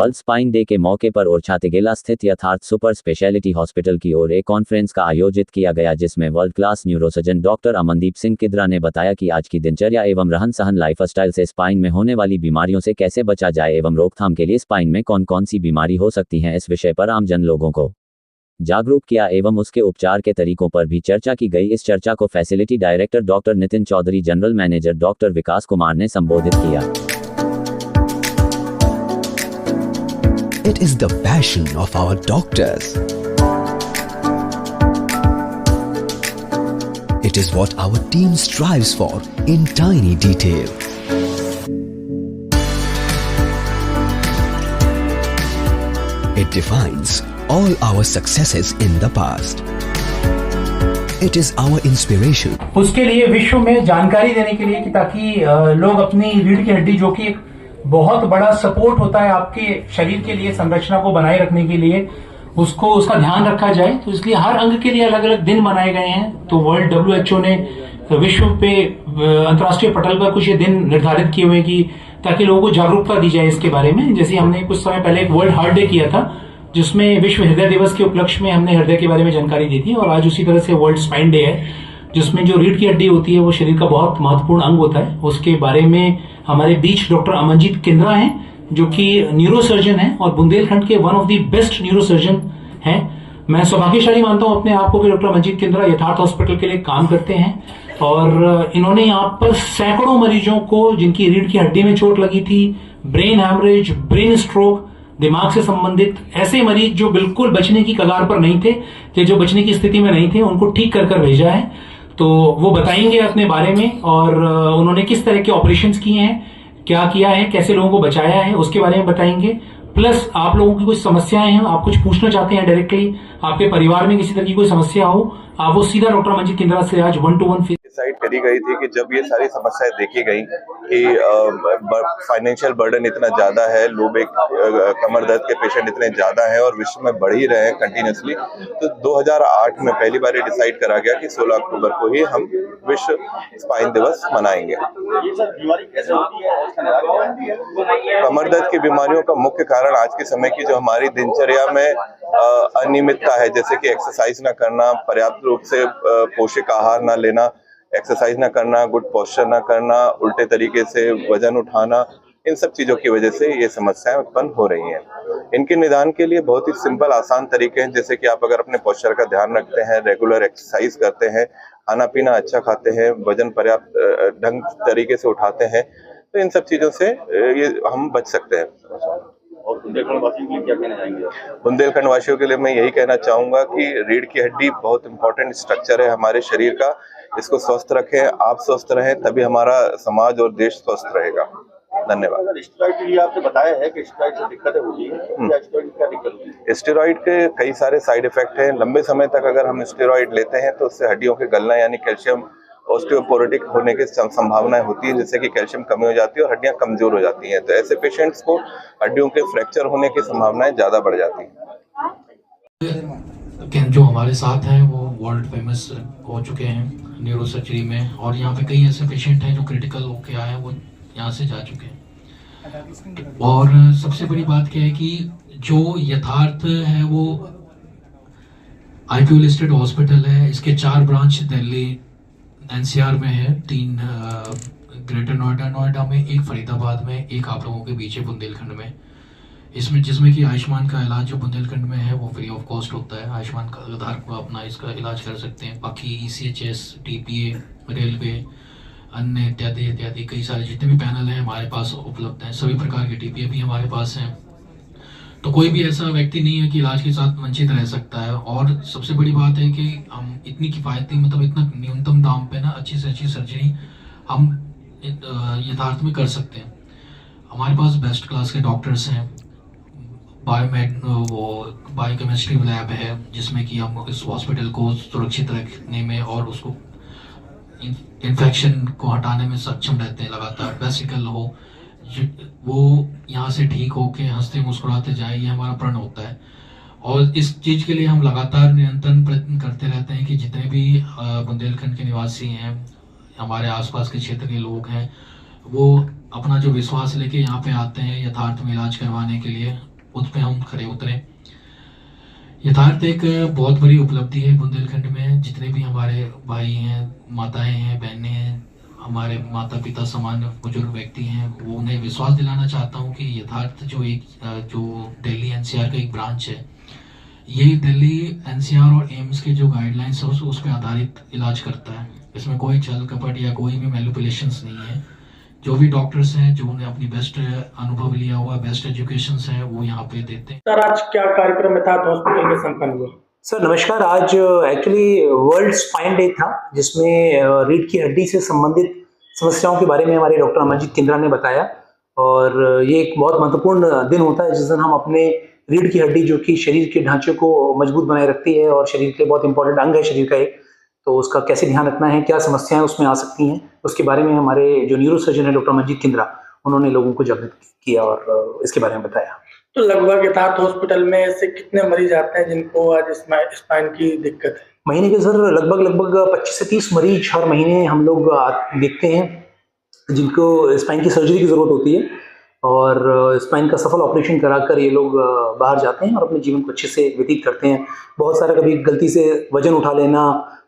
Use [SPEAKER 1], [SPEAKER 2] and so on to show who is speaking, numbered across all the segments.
[SPEAKER 1] World spine day के मौके पर ओरछातिगेला स्थित यथार्थ सुपर स्पेशलिटी हॉस्पिटल की ओर एक कॉन्फ्रेंस का आयोजित किया गया, जिसमें world class neurosurgeon doctor Amandeep Singh Kidra ने बताया कि आज की दिनचर्या एवं रहन सहन लाइफस्टाइल से स्पाइन में होने वाली बीमारियों से कैसे बचा जाए एवं रोकथाम के लिए स्पाइन में कौन कौन सी बीमारी हो सकती हैं। इस विषय पर आमजन लोगों को जागरूक किया एवं उसके उपचार के तरीकों पर भी चर्चा की गई। इस चर्चा को facility director doctor Nitin Chaudhary, general manager doctor Vikas Kumar ने संबोधित किया।
[SPEAKER 2] It is the passion of our doctors. It is what our team strives for in tiny detail. It defines all our successes in the past. It is our inspiration.
[SPEAKER 3] उसके लिए विश्व में जानकारी देने के लिए कि ताकि लोग अपनी रीढ़ की हड्डी, जो कि एक बहुत बड़ा सपोर्ट होता है आपके शरीर के लिए, संरचना को बनाए रखने के लिए, उसका ध्यान रखा जाए। तो इसलिए हर अंग के लिए अलग अलग दिन बनाए गए हैं। तो वर्ल्ड WHO ने विश्व पे अंतर्राष्ट्रीय पटल पर कुछ ये दिन निर्धारित किए हुए कि ताकि लोगों को जागरूकता दी जाए इसके बारे में। जैसे हमने कुछ समय पहले एक वर्ल्ड हार्ट डे किया था, जिसमें विश्व हृदय दिवस के उपलक्ष्य में हमने हृदय के बारे में जानकारी दी थी। और आज उसी तरह से वर्ल्ड स्पाइन डे है, जिसमें जो रीढ़ की हड्डी होती है वो शरीर का बहुत महत्वपूर्ण अंग होता है। उसके बारे में हमारे बीच डॉक्टर अमनदीप किद्रा हैं, जो कि न्यूरोसर्जन हैं और बुंदेलखंड के one of the best neurosurgeon हैं। मैं सौभाग्यशाली मानता हूं अपने आप को कि डॉक्टर अमनदीप किद्रा यथार्थ हॉस्पिटल के लिए काम करते हैं। और इन्होंने यहाँ पर सैकड़ों मरीजों को, जिनकी रीढ़ की हड्डी में चोट लगी थी, ब्रेन हैमरेज, ब्रेन स्ट्रोक, दिमाग से संबंधित ऐसे मरीज जो बिल्कुल बचने की कगार पर नहीं थे, जो बचने की स्थिति में नहीं थे, उनको ठीक कर भेजा है। तो वो बताएंगे अपने बारे में और उन्होंने किस तरह के ऑपरेशंस किए हैं, क्या किया है, कैसे लोगों को बचाया है, उसके बारे में बताएंगे। प्लस आप लोगों की कुछ समस्याएं हैं, आप कुछ पूछना चाहते हैं डायरेक्टली, आपके परिवार में किसी तरह की कोई समस्या हो, आप वो सीधा डॉक्टर अमनदीप किद्रा से आज 1-to-1
[SPEAKER 4] डिसाइड करी गई थी कि जब ये सारी समस्याएं देखी गई कि फाइनेंशियल बर्डन इतना ज्यादा है, लोग एक कमर दर्द के पेशेंट इतने ज्यादा हैं और विश्व में बढ़ ही रहे हैं कंटिन्यूसली, तो 2008 में पहली बार ये डिसाइड करा गया कि 16 अक्टूबर को ही हम विश्व स्पाइन दिवस मनाएंगे। कमर दर्द की बीमारियों का मुख्य कारण आज के समय की जो हमारी दिनचर्या में अनियमितता है, जैसे कि एक्सरसाइज ना करना, पर्याप्त रूप से पोषक आहार ना लेना, एक्सरसाइज ना करना, गुड पोस्चर ना करना, उल्टे तरीके से वजन उठाना, इन सब चीजों की वजह से ये समस्याएं उत्पन्न हो रही हैं। इनके निदान के लिए बहुत ही सिंपल आसान तरीके हैं, जैसे कि आप अगर अपने पोस्चर का ध्यान रखते हैं, रेगुलर एक्सरसाइज करते हैं, खाना पीना अच्छा खाते हैं, वजन पर्याप्त ढंग तरीके से उठाते हैं, तो इन सब चीजों से ये हम बच सकते हैं।
[SPEAKER 5] और बुंदेलखंड वासियों के लिए क्या कहना चाहेंगे?
[SPEAKER 4] बुंदेलखंड वासियों के लिए मैं यही कहना चाहूंगा कि रीढ़ की हड्डी बहुत इंपॉर्टेंट स्ट्रक्चर है हमारे शरीर का। इसको स्वस्थ रखें, आप स्वस्थ रहें, तभी हमारा समाज और देश स्वस्थ रहेगा। धन्यवाद।
[SPEAKER 5] स्टेरॉइड के लिए आपने बताया है कि स्टेरॉइड से दिक्कतें होती हैं, स्टेरॉइड की क्या दिक्कत होती है?
[SPEAKER 4] स्टेरॉइड के कई सारे साइड इफेक्ट हैं। लंबे समय तक अगर हम स्टेरॉइड लेते हैं तो उससे हड्डियों के गलना यानी कैल्शियम ऑस्टियोपोरोटिक होने की संभावनाएं होती है, जिससे कि कैल्शियम कमी हो जाती है और हड्डियां कमजोर हो जाती हैं। तो ऐसे पेशेंट्स को हड्डियों के फ्रैक्चर होने की संभावनाएं ज्यादा बढ़ जाती हैं।
[SPEAKER 6] जो हमारे साथ हैं वो वर्ल्ड फेमस हो चुके हैं न्यूरोसर्जरी में, और यहाँ पे कई ऐसे पेशेंट हैं जो क्रिटिकल होके आए हैं, वो यहाँ से जा चुके हैं। और सबसे बड़ी बात क्या है कि जो यथार्थ है वो IPO लिस्टेड हॉस्पिटल है। इसके 4 ब्रांच दिल्ली NCR में है, 3 ग्रेटर नोएडा में, 1 फरीदाबाद में, 1 आप लोगों के बीच है बुंदेलखंड में। जिसमें कि आयुष्मान का इलाज जो बुंदेलखंड में है वो फ्री ऑफ कॉस्ट होता है। आयुष्मान का आधार को अपना इसका इलाज कर सकते हैं। बाकी ECHS, TPA, रेलवे, अन्य इत्यादि कई सारे जितने भी पैनल हैं हमारे पास उपलब्ध हैं। सभी प्रकार के TPA भी हमारे पास हैं। तो कोई भी ऐसा व्यक्ति नहीं है कि इलाज के साथ वंचित रह सकता है। और सबसे बड़ी बात है कि हम इतनी किफ़ायती, मतलब इतना न्यूनतम दाम पे ना अच्छी से अच्छी सर्जरी हम यथार्थ में कर सकते हैं। हमारे पास बेस्ट क्लास के डॉक्टर्स हैं। बायोकेमिस्ट्री लैब है, जिसमें कि हम इस हॉस्पिटल को सुरक्षित रखने में और उसको इन्फेक्शन को हटाने में सक्षम रहते हैं। लगातार वेसिकल हो वो यहाँ से ठीक होके हंसते मुस्कुराते जाए, ये हमारा प्रण होता है। और इस चीज़ के लिए हम लगातार निरंतर प्रयत्न करते रहते हैं कि जितने भी बुंदेलखंड के निवासी हैं, हमारे आसपास के क्षेत्र के लोग हैं, वो अपना जो विश्वास लेके यहाँ पे आते हैं यथार्थ में इलाज करवाने के लिए, उस पर हम खड़े उतरे। यथार्थ एक बहुत बड़ी उपलब्धि है बुंदेलखंड में। जितने भी हमारे भाई हैं, माताएं हैं, बहनें हैं, हमारे माता पिता समान बुजुर्ग व्यक्ति हैं, वो उन्हें विश्वास दिलाना चाहता हूँ कि यथार्थ जो दिल्ली एनसीआर का एक ब्रांच है, ये दिल्ली एनसीआर और एम्स के जो गाइडलाइंस है उस पर आधारित इलाज करता है। इसमें कोई छल कपट या कोई भी मैनिपुलेशंस नहीं है। जो भी डॉक्टर्स हैं, जो उन्हें अपनी बेस्ट अनुभव लिया हुआ, बेस्ट एजुकेशंस है, वो यहाँ पे देते हैं।
[SPEAKER 3] सर, आज क्या कार्यक्रम यथार्थ हॉस्पिटल में संपन्न हुआ?
[SPEAKER 7] सर नमस्कार। आज एक्चुअली वर्ल्ड स्पाइन डे था, जिसमें रीढ़ की हड्डी से संबंधित समस्याओं के बारे में हमारे डॉक्टर अमनजीत किंद्रा ने बताया। और ये एक बहुत महत्वपूर्ण दिन होता है जिस दिन हम अपने रीढ़ की हड्डी, जो कि शरीर के ढांचे को मजबूत बनाए रखती है और शरीर के बहुत इंपॉर्टेंट अंग है शरीर का एक, तो उसका कैसे ध्यान रखना है, क्या समस्याएं उसमें आ सकती हैं, उसके बारे में हमारे जो न्यूरो सर्जन है डॉक्टर अमनजीत किंद्रा, उन्होंने लोगों को जागरूक किया और इसके बारे में बताया।
[SPEAKER 3] तो लगभग यथार्थ हॉस्पिटल में ऐसे कितने मरीज आते हैं जिनको आज स्पाइन की दिक्कत है?
[SPEAKER 7] महीने के सर लगभग 25 से 30 मरीज हर महीने हम लोग देखते हैं जिनको स्पाइन की सर्जरी की ज़रूरत होती है। और स्पाइन का सफल ऑपरेशन कराकर ये लोग बाहर जाते हैं और अपने जीवन को अच्छे से व्यतीत करते हैं। बहुत सारा कभी गलती से वजन उठा लेना,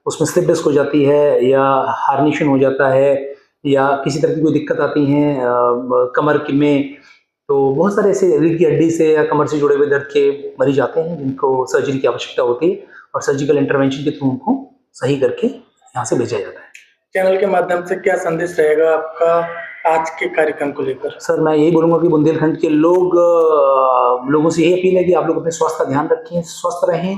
[SPEAKER 7] उसमें स्लिप डिस्क हो जाती है, या हार्निशन हो जाता है, या किसी तरह की कोई दिक्कत आती है कमर में, तो बहुत सारे ऐसे रीढ़ की हड्डी से या कमर से जुड़े हुए दर्द के मरीज आते हैं जिनको सर्जरी की आवश्यकता होती है और सर्जिकल इंटरवेंशन के थ्रू उनको सही करके यहाँ से भेजा जाता है।
[SPEAKER 3] चैनल के माध्यम से क्या संदेश रहेगा आपका आज के कार्यक्रम को लेकर?
[SPEAKER 7] सर मैं यही बोलूँगा कि बुंदेलखंड के लोगों से यही अपील है कि आप लोग अपने स्वास्थ्य का ध्यान रखें, स्वस्थ रहें।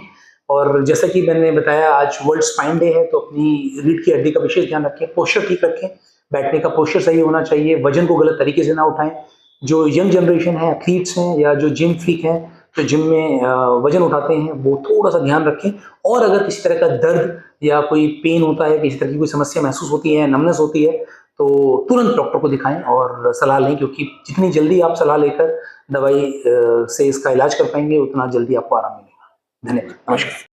[SPEAKER 7] और जैसा कि मैंने बताया, आज वर्ल्ड स्पाइन डे है, तो अपनी रीढ़ की हड्डी का विशेष ध्यान रखें, पोस्चर ठीक रखें, बैठने का पोस्चर सही होना चाहिए, वजन को गलत तरीके से ना उठाएं। जो यंग जनरेशन है, एथलीट्स हैं, या जो जिम फ्रीक हैं, जो जिम में वजन उठाते हैं, वो थोड़ा सा ध्यान रखें। और अगर किसी तरह का दर्द या कोई पेन होता है, किसी तरह की कोई समस्या महसूस होती है, नमनेस होती है, तो तुरंत डॉक्टर को दिखाएं और सलाह लें, क्योंकि जितनी जल्दी आप सलाह लेकर दवाई से इसका इलाज कर पाएंगे, उतना जल्दी आपको आराम मिलेगा। धन्यवाद। नमस्कार।